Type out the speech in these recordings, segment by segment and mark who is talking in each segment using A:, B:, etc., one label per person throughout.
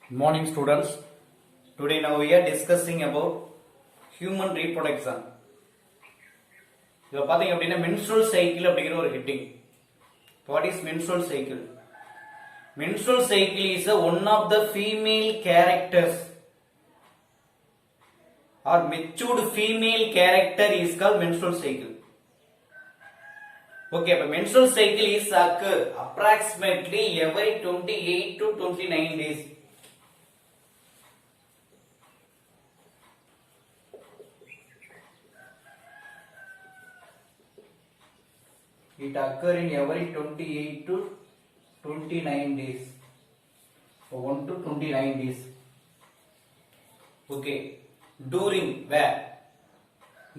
A: Good morning, students. Today now we are discussing about human reproduction. இதில் பார்த்தீங்க அப்படின்னா menstrual cycle அப்படிங்கிற ஒரு heading. What is menstrual cycle? Menstrual cycle is one of the female characters or matured female character is called menstrual cycle. Okay, but menstrual cycle is occur approximately every 28 to 29 days. It occur in every 28 to 29 days. So 1 to 29 days. Okay. During where?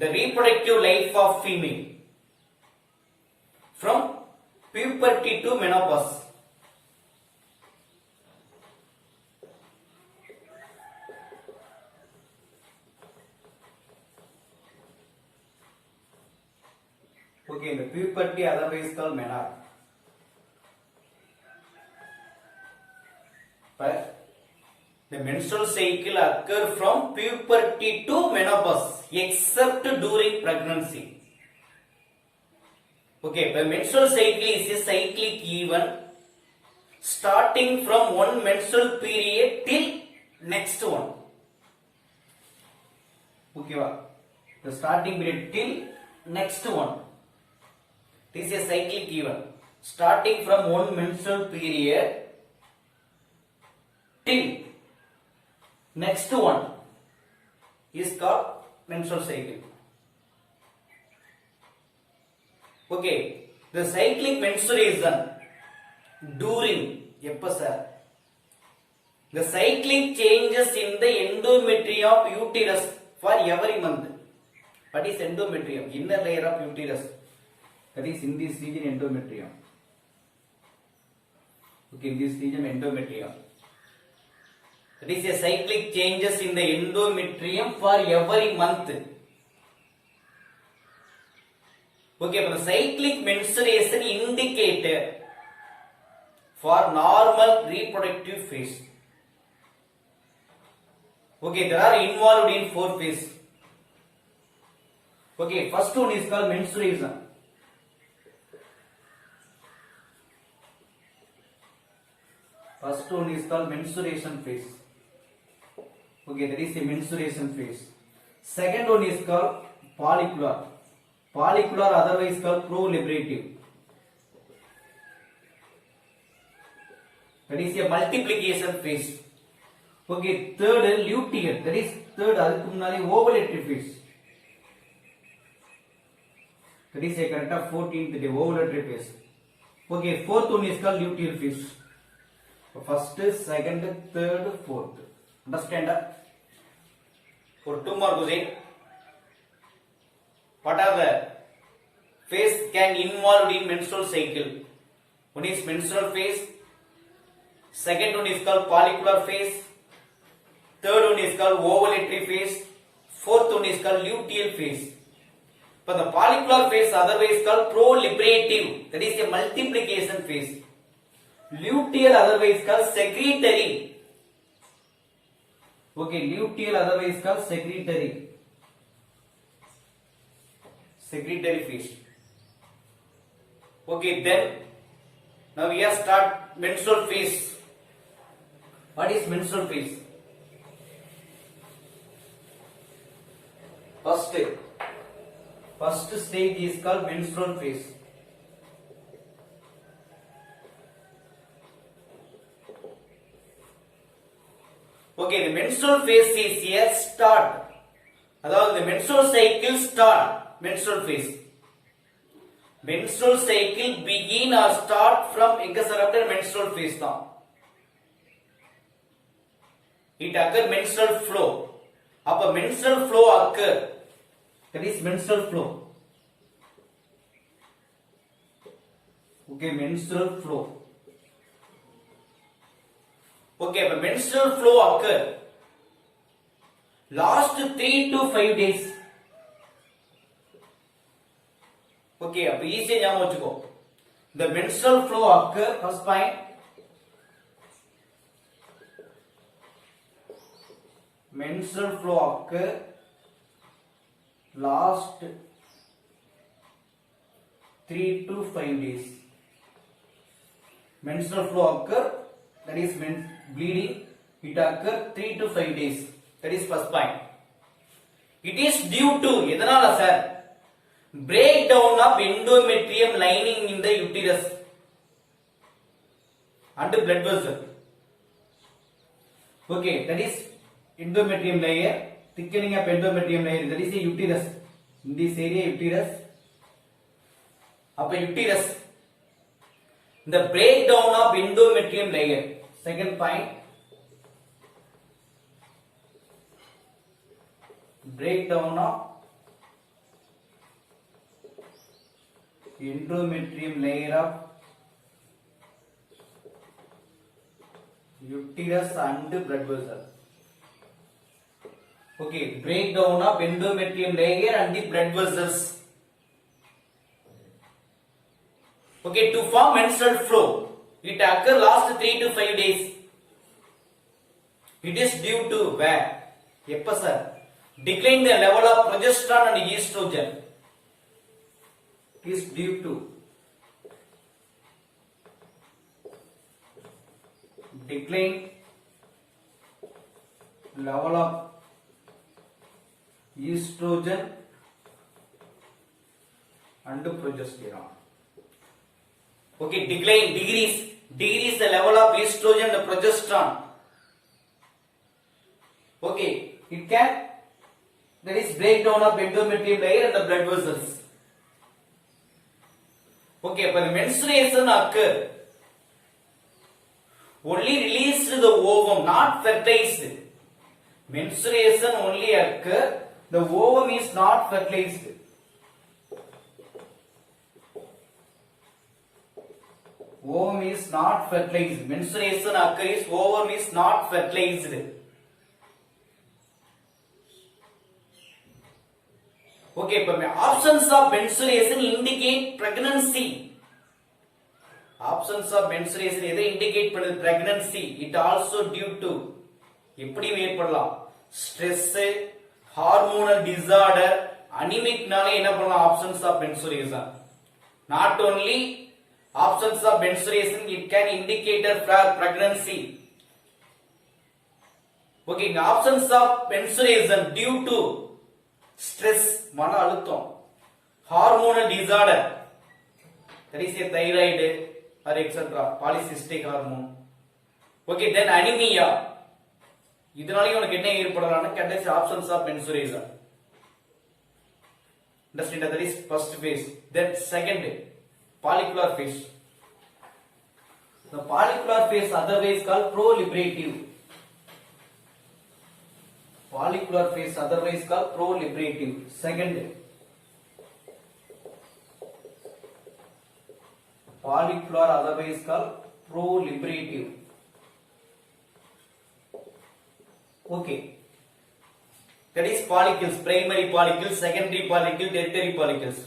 A: The reproductive life of female. From puberty to menopause. Okay, the puberty otherwise called menarche. But the menstrual cycle occur from puberty to menopause except during pregnancy. Okay, the menstrual cycle is a cyclic event starting from one menstrual period till next one. Okay, the starting period till next one. This is a cyclic event starting from one menstrual period till next one is called menstrual cycle. Okay, the cyclic menstruation during the cyclic changes in the endometrium of uterus for every month. What is endometrium? Inner layer of uterus. That is in this region endometrium. Okay, in this region endometrium. That is a cyclic changes in the endometrium for every month. Okay, but the cyclic menstruation indicator for normal reproductive phase. Okay, there are involved in 4 phases. Okay, first one is called menstruation. First one is called menstruation phase. Okay, that is the menstruation phase. Second one is called follicular. Follicular otherwise called proliferative. That is a multiplication phase. Okay, third luteal. That is third adukku munnadi ovulatory phase. That is a correct of 14th day ovulatory phase. Okay, fourth one is called luteal phase. First, second, third, fourth. Understand? For 2 more question. What are the phase can involved in menstrual cycle? One is menstrual phase. Second one is called follicular phase. Third one is called ovulatory phase. Fourth one is called luteal phase. But the follicular phase otherwise called proliferative. That is a multiplication phase. Luteal otherwise called secretory. Okay, luteal otherwise called secretory. Secretory phase. Okay, then now we have start menstrual phase. What is menstrual phase? First stage is called menstrual phase. Okay, the menstrual phase is a start. அதாவது the menstrual cycle start. Menstrual phase. Menstrual cycle begin or start from interrupted menstrual phase தான். It occur menstrual flow. அப்ப menstrual flow occur. That is menstrual flow. Okay, menstrual flow. Okay, but menstrual flow occur last 3 to 5 days. Okay, அப்ப ஈஸியா ஞாபகம் வச்சுக்கோ. The menstrual flow occur first point menstrual flow occur last 3 to 5 days. Menstrual flow occur, that is bleeding, it occur 3 to 5 days. That is first point. It is due to எதனால sir? Breakdown of endometrium lining in the uterus and blood vessel. Okay, that is endometrium layer, thickening of endometrium layer, that is a uterus. In this area uterus. Up uterus. The breakdown of endometrium layer. Second point. Breakdown of endometrium layer of uterus and blood vessel. Okay, breakdown of endometrium layer and the blood vessels. Okay, to form menstrual flow, it occurs last 3 to 5 days. It is due to where? Eppa sir? Decline the level of progesterone and estrogen. It is due to decline level of estrogen and progesterone. Okay, decline degrees the level of estrogen and progesterone. Okay, it can, that is breakdown of endometrium layer and the blood vessels. Okay, but the menstruation occur, only released the ovum, not fertilized. Menstruation only occur, the ovum is not fertilized. Ovum is not fertilized. Menstruation occurs, ovum is not fertilized. Okay, but options of menstruation indicate pregnancy. Options of menstruation எதை indicate பண்ணுது? Pregnancy. It also due to எப்படி ஏற்படலாம்? Stress, hormonal disorder, anemic-னால என்ன பண்ணலாம்? Options of menstruation. Not only options of menstruation, it can indicate for pregnancy. Okay, options of menstruation due to stress, மன அழுத்தம், hormonal disorder, that is a thyroid or etc. polycystic hormone. Okay, then anemia. இதனால உனக்கு என்ன ஏற்படலாம்னா கடைசி options of menstruation. Understand? That is first phase. Then second, follicular phase. The follicular phase otherwise called proliferative. Follicular phase otherwise called proliferative. Second, follicular otherwise called proliferative. Okay, that is follicles, primary follicles, secondary follicles, tertiary follicles.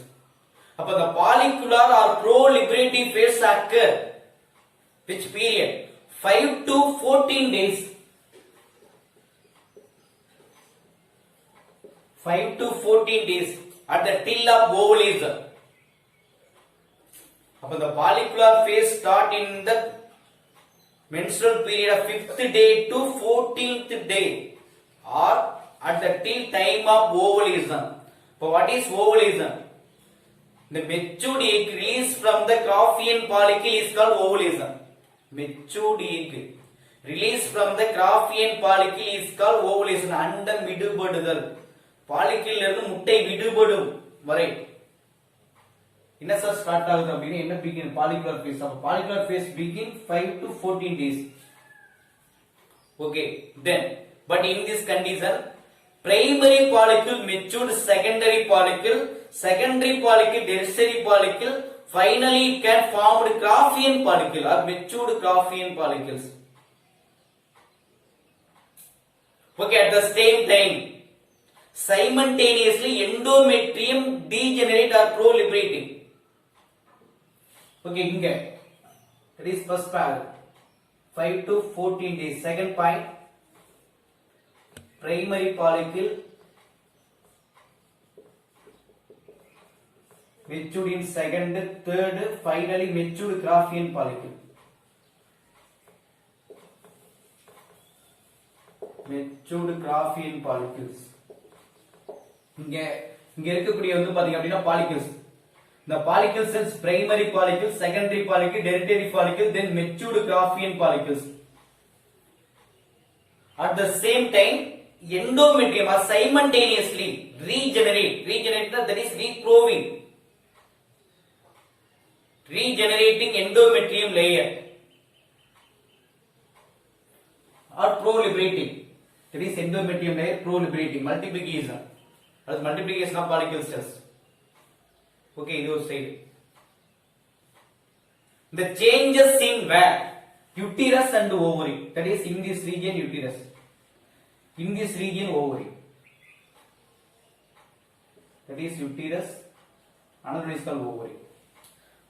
A: Upon the follicular or proliferative phase occur, which period? 5 to 14 days. 5 to 14 days at the till of ovulation. Upon the follicular phase start in the menstrual period of 5th day to 14th day or at the till time of ovulation. But what is ovulation? The matured egg released from the Croftian follicle is called ovulation. Matured egg released from the Croftian follicle is called ovulation. அண்டம் விடுபடுதல், follicle இருந்து முட்டை விடுபடும் வரை என்ன sir start ஆகுது அப்படினா என்ன begin follicular phase. அப்ப follicular phase begin 5 to 14 days. Okay, then but in this condition primary follicle matured, secondary follicle tertiary follicle, finally it can formed Croftian follicle or matured Croftian follicles. Okay, at the same time simultaneously endometrium degenerate or proliferating. Okay, இங்க that is first part 5 to 14 days. Second point primary follicle matured in second, third, finally matured Graafian follicle. Matured Graafian follicles. இங்க இருக்கக்கூடிய வந்து பாத்தீங்க அப்படின்னா follicles. The follicle cells primary follicle, secondary follicle, tertiary follicle, then matured Graafian follicles. At the same time, endometrium are simultaneously regenerate that is regenerating endometrium layer or proliferating. That is endometrium layer proliferating, multiplication. That is multiplication of follicle cells. Okay, this side. The changes in where? Uterus and ovary. That is in this region uterus. In this region ovary. That is uterus. Another is called ovary.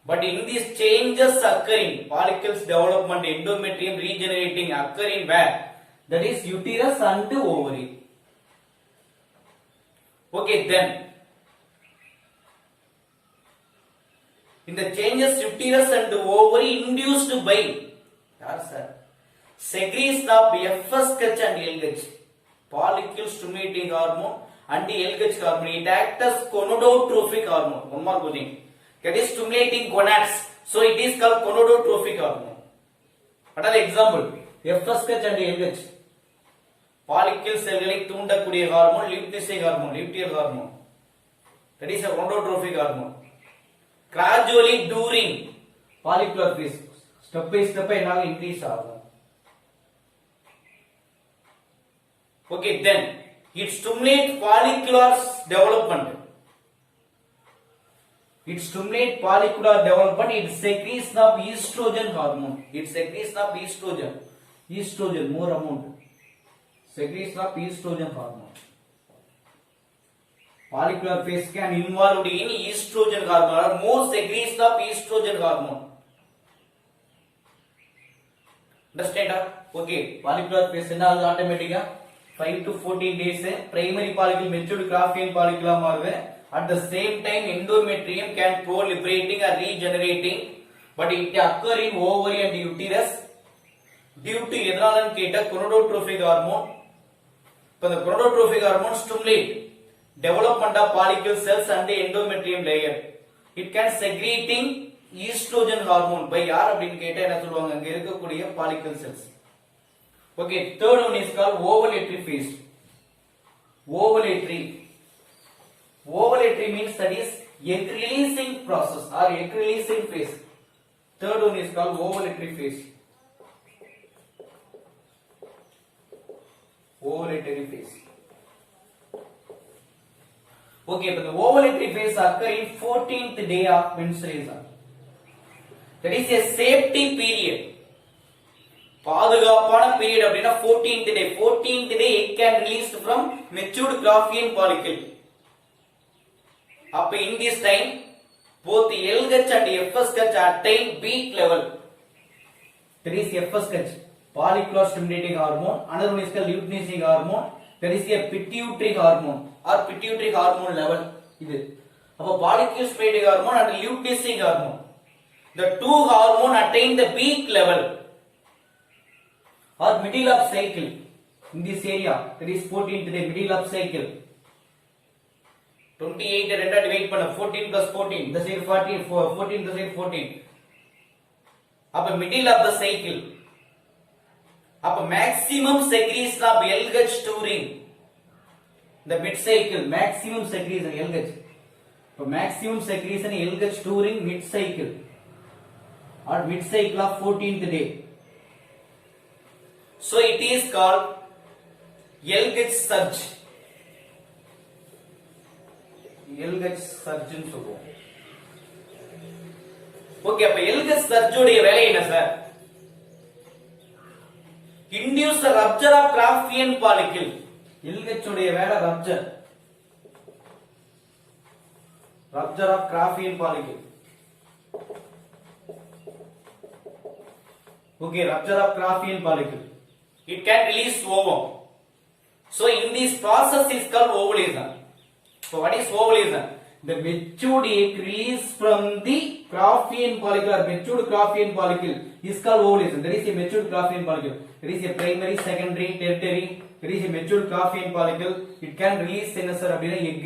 A: But in these changes occurring, follicles development, endometrium regenerating occurring where? That is uterus and ovary. Okay, then in the changes uterus and ovary induced by secretion of FSH and LH, follicle stimulating hormone and LH hormone. It acts as gonadotrophic hormone. One more thing, that is stimulating gonads. So it is called gonadotrophic hormone. Another example, FSH and LH, follicle செல்களை தூண்டக்கூடிய hormone, luteal hormone. That is a gonadotrophic hormone. Gradually during follicular phase, step by step என்னாக increase ஆகும். Okay, then it stimulates follicular development. It secretion of estrogen hormone. Estrogen more amount. Secretion of estrogen hormone. Follicular phase can involve in estrogen hormone or more secretion of estrogen hormone. Understand? Okay, follicular phase என்ன ஆகுது ஆட்டோமேட்டிக்கா 5 to 14 days primary follicle matured Graafian follicle மாறுது. At the same time endometrium can proliferating or regenerating, but it occur in ovary and uterus due to எதனாலன்னு கேட்ட gonadotrophic hormone. இப்ப the gonadotrophic hormone stimulate development of follicle cells and the endometrium layer. It can secreting estrogen hormone by யார் அப்படினு கேட்டா என்ன சொல்வாங்க, அங்க இருக்கக்கூடிய follicle cells. Okay, third one is called ovulatory phase. Ovulatory means that is egg releasing process or egg releasing phase. Third one is called ovulatory phase. Okay, but the ovulatory phase occurs in 14th day of menstruation. That is a safety period. பாதுகாப்பான period அப்படினா 14th day. 14th day egg can released from matured Graafian follicle. அப்ப in this time both LH and FSH attain peak level. That is FSH, follicular stimulating hormone. Another one is called luteinizing hormone. That is a pituitary hormone or pituitary hormone level. இது அப்ப follicular stimulating hormone and luteinizing hormone, the two hormone attain the peak level or middle of cycle in this area. That is 14th day, middle of cycle. 28 ரெண்டா divide பண்ண 14 plus 14 the side 14 14 the side 14. அப்ப middle of the cycle. அப்ப maximum secretion of LH during the mid cycle. Maximum secretion LH. அப்ப maximum secretion LH during mid cycle or mid cycle of 14th day. So it is called LH surge. LH surge ன்னு சொல்றோம். Okay, அப்ப LH surge உடைய வேலை என்ன sir? Induce the rupture of Graafian follicle. LH உடைய வேலை rupture of Graafian follicle. Okay, rupture of Graafian follicle. It can release ovum. So in this process is called ovulation. So what is ovulation? The matured egg released from the Croftian follicle or matured Croftian follicle is called ovulation. There is a matured Croftian follicle. There is a primary, secondary, tertiary. There is a matured Croftian follicle. It can release egg.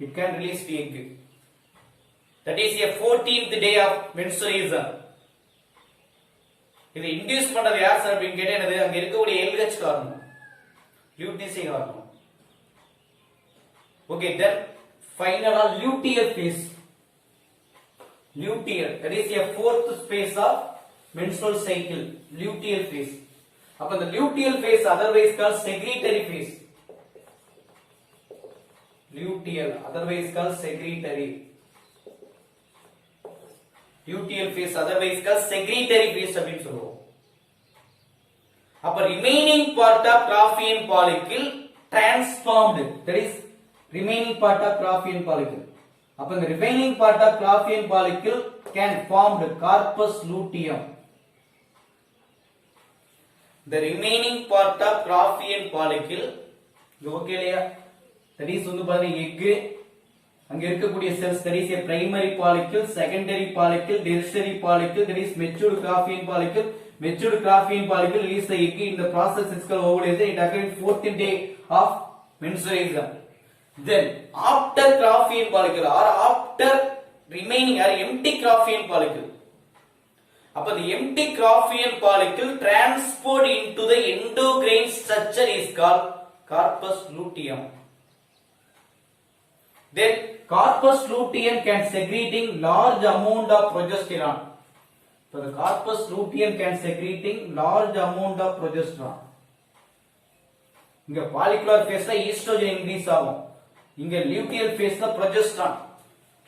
A: It can release the egg. That is a 14th day of menstruation. இது induce பண்றது யார் sir அப்படின்னு கேட்டேன். அங்க இருக்கக்கூடிய LH hormone, லுட்டிசி hormone. Okay, தென் ஃபைனலா luteal phase. Luteal, that is a fourth phase of menstrual cycle, luteal phase. அப்ப the luteal phase otherwise called secretory phase. Luteal, otherwise called secretory. Luteal phase otherwise called secretory phase அப்படினு சொல்லுவோம். அப்ப remaining part of Croftian follicle transformed, that is remaining part of Croftian follicle. அப்ப the remaining part of Croftian follicle can form the corpus luteum. The remaining part of Croftian follicle, okay இல்லையா? That is வந்து பாருங்க egg, அங்க இருக்கக்கூடிய cells, that is a primary follicle, secondary follicle, tertiary follicle, that is matured Croftian follicle. Matured Croftian follicle release the egg. In the process is called ovulation. It occurs 14th day of menstruation. Then after Croftian follicle or after remaining or empty Croftian follicle, அப்ப the empty Croftian follicle transferred into the endocrine structure is called corpus luteum. Then corpus luteum can secreting large amount of progesterone. So the corpus luteum can secreting large amount of progesterone. இங்க follicular phase ல estrogen increase ஆகும். இங்க luteal phase ல progesterone.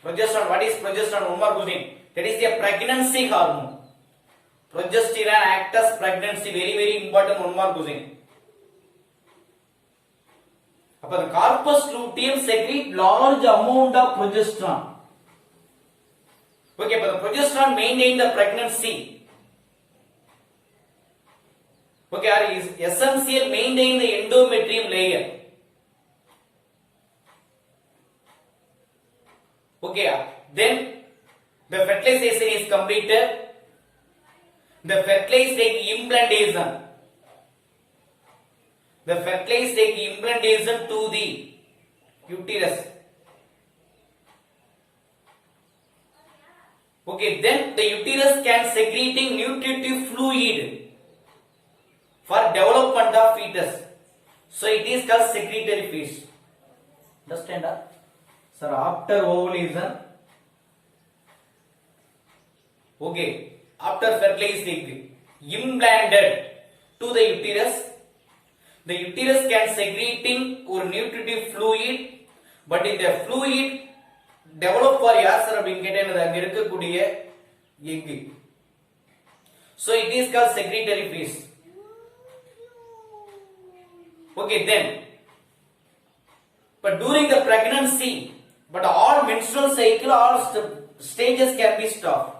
A: Progesterone, what is progesterone? One more question. That is a pregnancy hormone. Progesterone acts as pregnancy, very important. One more question. அப்ப the corpus luteum secrete large amount of progesterone. Okay, but the progesterone maintain the pregnancy. Okay, is essential maintain the endometrium layer. Okay, then the fertilization is completed. The fertilized egg implantation. The fertilized egg implantation to the uterus. Okay, then the uterus can secreting nutritive fluid for development of fetus. So it is called secretory phase. Understand? Sir, after ovulation, okay, after fertilized egg implanted to the uterus can secreting or nutritive fluid, but in the fluid develop for யார் sir அப்படின்னு கேட்டேன். அங்க இருக்கக்கூடிய egg. So it is called secretory phase. Okay, then but during the pregnancy, but all menstrual cycle, all stages can be stopped.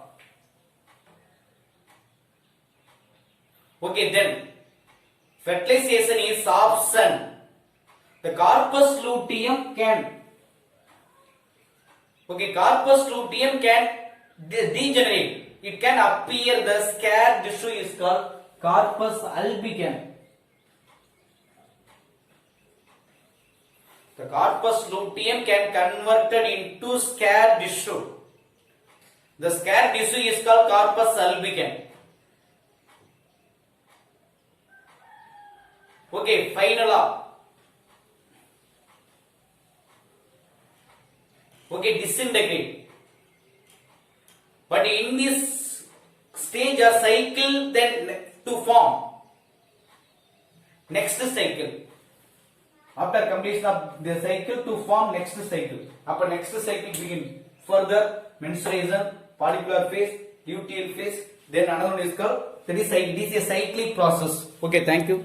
A: Okay, then fertilization is absent. The corpus luteum can, okay, corpus luteum can degenerate. It can appear the scar tissue is called corpus albicans. The corpus luteum can converted into scar tissue. The scar tissue is called corpus albicans. Okay, final up. Okay, disintegrate. But in this stage a cycle then to form next cycle. After completion of the cycle to form next cycle. After next cycle begin further menstruation, follicular phase, luteal phase, then another one is called, that is a cyclic process. Okay, thank you.